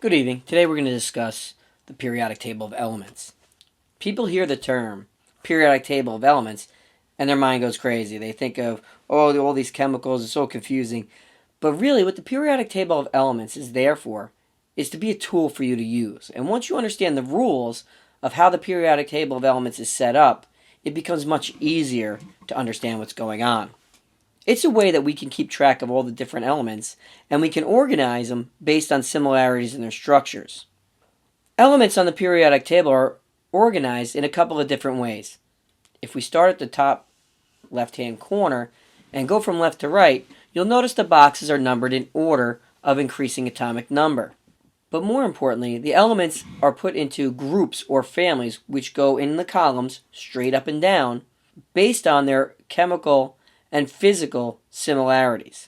Good evening. Today we're going to discuss the periodic table of elements. People hear the term periodic table of elements and their mind goes crazy. They think of, oh, all these chemicals, it's so confusing. But really, what the periodic table of elements is there for is to be a tool for you to use. And once you understand the rules of how the periodic table of elements is set up, it becomes much easier to understand what's going on. It's a way that we can keep track of all the different elements, and we can organize them based on similarities in their structures. Elements on the periodic table are organized in a couple of different ways. If we start at the top left-hand corner and go from left to right, you'll notice the boxes are numbered in order of increasing atomic number. But more importantly, the elements are put into groups or families which go in the columns straight up and down based on their chemical and physical similarities.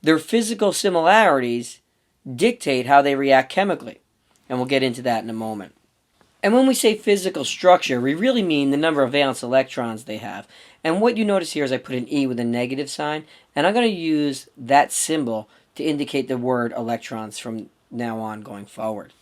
Their physical similarities dictate how they react chemically, and we'll get into that in a moment. And when we say physical structure, we really mean the number of valence electrons they have. And what you notice here is I put an E with a negative sign, and I'm going to use that symbol to indicate the word electrons from now on going forward.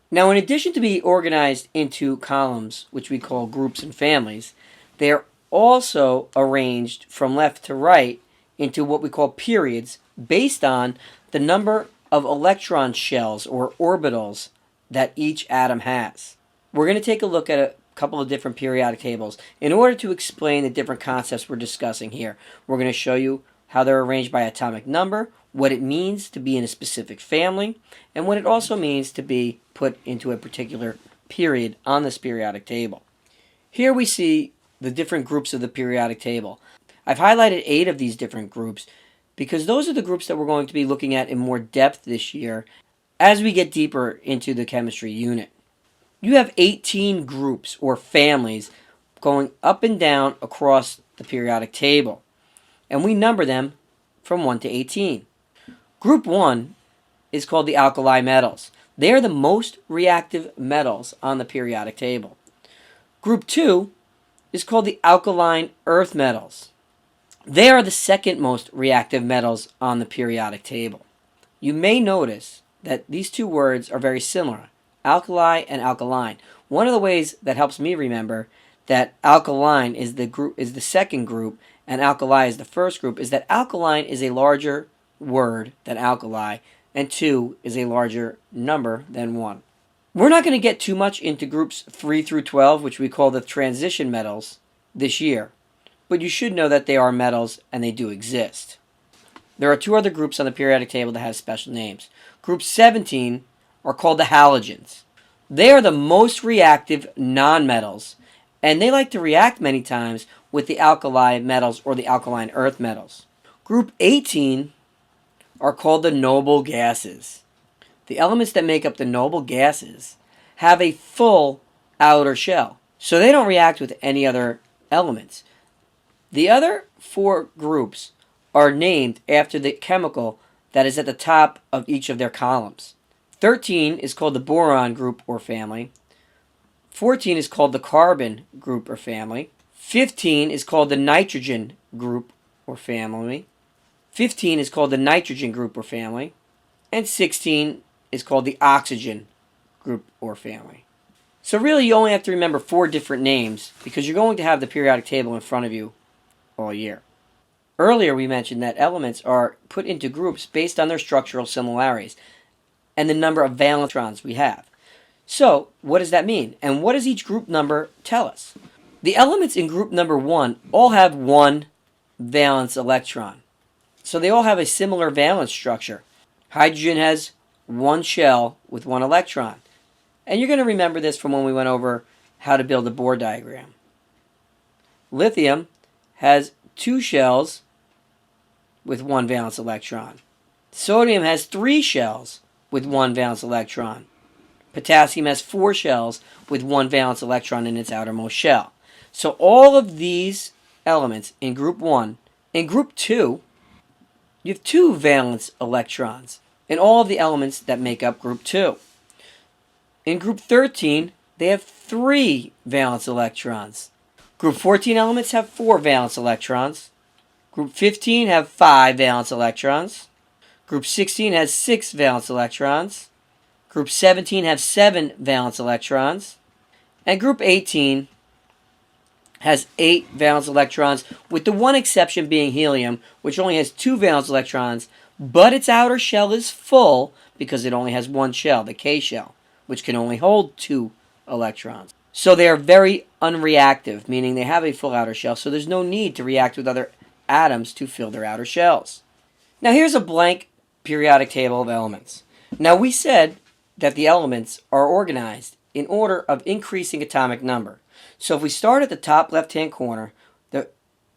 Now, in addition to being organized into columns, which we call groups and families, they are also arranged from left to right into what we call periods based on the number of electron shells or orbitals that each atom has. We're going to take a look at a couple of different periodic tables in order to explain the different concepts we're discussing here. We're going to show you how they're arranged by atomic number, what it means to be in a specific family, and what it also means to be put into a particular period on this periodic table. Here we see the different groups of the periodic table. I've highlighted 8 of these different groups because those are the groups that we're going to be looking at in more depth this year as we get deeper into the chemistry unit. You have 18 groups or families going up and down across the periodic table, and we number them from 1 to 18. Group 1 is called the alkali metals. They are the most reactive metals on the periodic table. Group 2 is called the alkaline earth metals. They are the second most reactive metals on the periodic table. You may notice that these two words are very similar, alkali and alkaline. One of the ways that helps me remember that alkaline is the second group and alkali is the first group is that alkaline is a larger word than alkali and 2 is a larger number than 1. We're not going to get too much into groups 3 through 12, which we call the transition metals, this year. But you should know that they are metals and they do exist. There are 2 other groups on the periodic table that have special names. Group 17 are called the halogens. They are the most reactive nonmetals, and they like to react many times with the alkali metals or the alkaline earth metals. Group 18 are called the noble gases. The elements that make up the noble gases have a full outer shell, so they don't react with any other elements. The other 4 groups are named after the chemical that is at the top of each of their columns. 13 is called the boron group or family. 14 is called the carbon group or family. 15 is called the nitrogen group or family. 15 is called the nitrogen group or family. And 16 is called the oxygen group or family. So really you only have to remember 4 different names because you're going to have the periodic table in front of you all year. Earlier we mentioned that elements are put into groups based on their structural similarities and the number of valence electrons we have. So what does that mean? And what does each group number tell us? The elements in group number 1 all have 1 valence electron. So they all have a similar valence structure. Hydrogen has 1 shell with 1 electron. And you're going to remember this from when we went over how to build a Bohr diagram. Lithium has 2 shells with 1 valence electron. Sodium has 3 shells with 1 valence electron. Potassium has 4 shells with 1 valence electron in its outermost shell. So all of these elements in group 1, in group 2, you have 2 valence electrons in all of the elements that make up group 2. In group 13, they have 3 valence electrons. Group 14 elements have 4 valence electrons. Group 15 have 5 valence electrons. Group 16 has 6 valence electrons. Group 17 has 7 valence electrons. And group 18 has 8 valence electrons, with the one exception being helium, which only has 2 valence electrons, but its outer shell is full because it only has one shell, the K shell, which can only hold 2 electrons. So they are very unreactive, meaning they have a full outer shell, so there's no need to react with other atoms to fill their outer shells. Now here's a blank periodic table of elements. Now we said that the elements are organized in order of increasing atomic number. So if we start at the top left-hand corner, the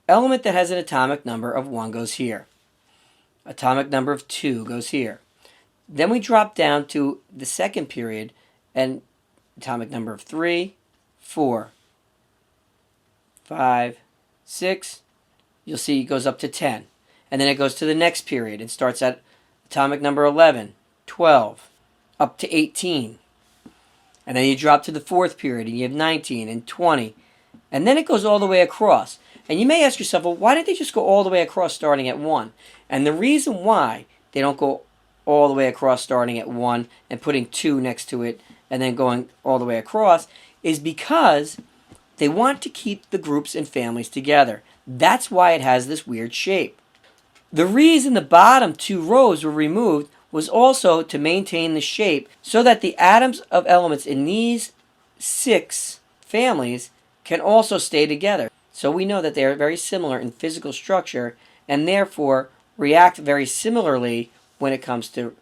element that has an atomic number of 1 goes here. Atomic number of 2 goes here. Then we drop down to the second period, and atomic number of 3, 4, 5, 6, you'll see it goes up to 10. And then it goes to the next period and starts at atomic number 11, 12, up to 18. And then you drop to the fourth period and you have 19 and 20. And then it goes all the way across. And you may ask yourself, well, why didn't they just go all the way across starting at 1? And the reason why they don't go all the way across starting at 1 and putting 2 next to it and then going all the way across is because they want to keep the groups and families together. That's why it has this weird shape. The reason the bottom 2 rows were removed was also to maintain the shape so that the atoms of elements in these 6 families can also stay together. So we know that they are very similar in physical structure and therefore react very similarly when it comes to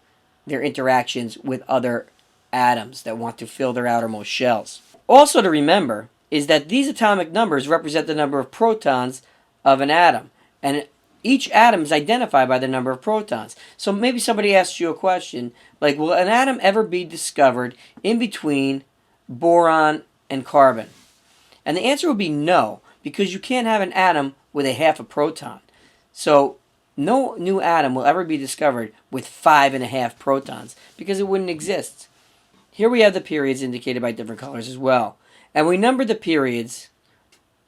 their interactions with other atoms that want to fill their outermost shells. Also to remember is that these atomic numbers represent the number of protons of an atom, and each atom is identified by the number of protons. So maybe somebody asks you a question like, will an atom ever be discovered in between boron and carbon? And the answer would be no, because you can't have an atom with a half a proton. So no new atom will ever be discovered with 5.5 protons because it wouldn't exist. Here we have the periods indicated by different colors as well. And we number the periods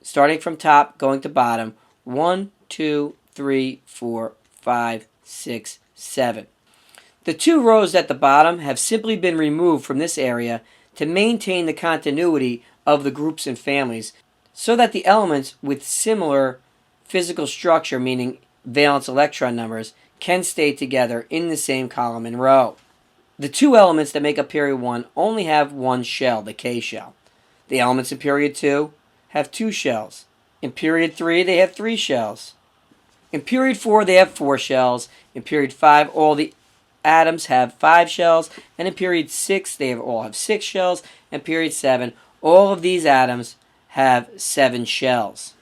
starting from top going to bottom, 1, 2, 3, 4, 5, 6, 7. The 2 rows at the bottom have simply been removed from this area to maintain the continuity of the groups and families so that the elements with similar physical structure, meaning valence electron numbers, can stay together in the same column and row. The 2 elements that make up period 1 only have 1 shell, the K shell. The elements in period 2 have 2 shells. In period 3, they have 3 shells. In period 4, they have 4 shells. In period 5, all the atoms have 5 shells. And in period 6, they all have 6 shells. And period 7, all of these atoms have 7 shells.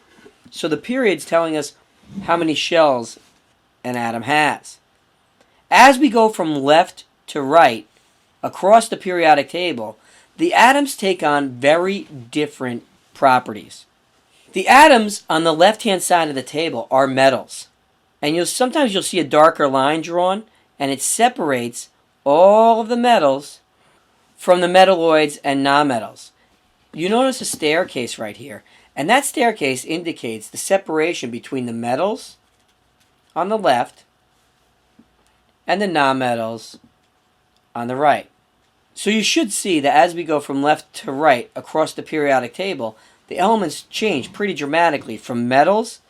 So the period's telling us how many shells an atom has. As we go from left to right across the periodic table, the atoms take on very different properties. The atoms on the left-hand side of the table are metals. And sometimes you'll see a darker line drawn, and it separates all of the metals from the metalloids and nonmetals. You notice a staircase right here, and that staircase indicates the separation between the metals on the left and the nonmetals on the right. So you should see that as we go from left to right across the periodic table, the elements change pretty dramatically from metals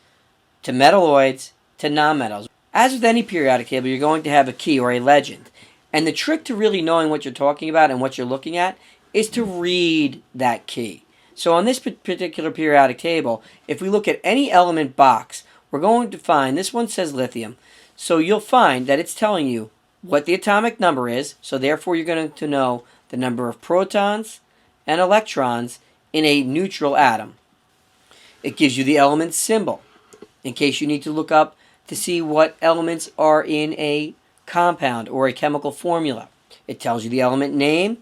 to metalloids to nonmetals. As with any periodic table, you're going to have a key or a legend. And the trick to really knowing what you're talking about and what you're looking at is to read that key. So on this particular periodic table, if we look at any element box, we're going to find, this one says lithium, so you'll find that it's telling you what the atomic number is, so therefore you're going to know the number of protons and electrons in a neutral atom. It gives you the element symbol, in case you need to look up to see what elements are in a compound or a chemical formula. It tells you the element name,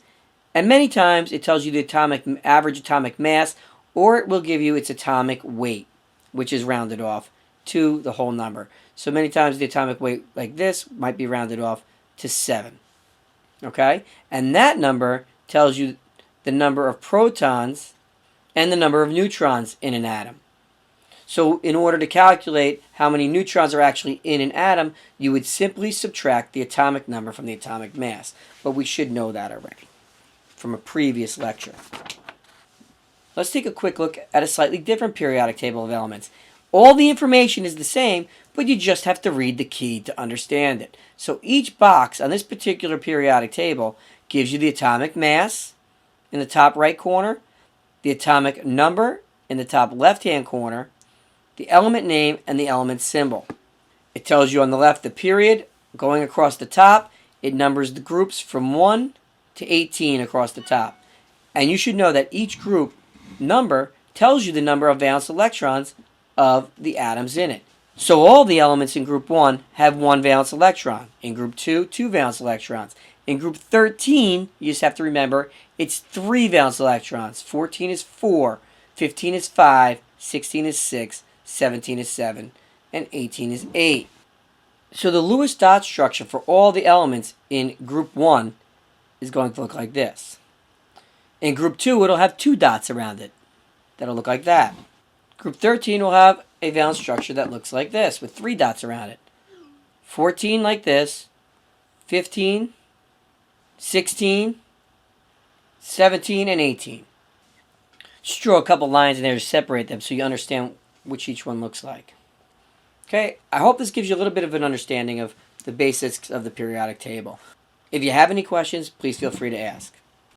and many times it tells you the average atomic mass, or it will give you its atomic weight, which is rounded off to the whole number. So many times the atomic weight like this might be rounded off to 7. Okay? And that number tells you the number of protons and the number of neutrons in an atom. So in order to calculate how many neutrons are actually in an atom, you would simply subtract the atomic number from the atomic mass. But we should know that already from a previous lecture. Let's take a quick look at a slightly different periodic table of elements. All the information is the same, but you just have to read the key to understand it. So each box on this particular periodic table gives you the atomic mass in the top right corner, the atomic number in the top left-hand corner, the element name, and the element symbol. It tells you on the left the period. Going across the top, it numbers the groups from 1 to 18 across the top. And you should know that each group number tells you the number of valence electrons of the atoms in it. So all the elements in group 1 have 1 valence electron. In group 2, 2 valence electrons. In group 13, you just have to remember, it's 3 valence electrons. 14 is 4, 15 is 5, 16 is 6, 17 is 7, and 18 is 8. So the Lewis dot structure for all the elements in group 1 is going to look like this. In group 2, it'll have 2 dots around it. That'll look like that. Group 13 will have a valence structure that looks like this, with 3 dots around it. 14 like this, 15, 16, 17, and 18. Just draw a couple lines in there to separate them so you understand which each one looks like. Okay, I hope this gives you a little bit of an understanding of the basics of the periodic table. If you have any questions, please feel free to ask.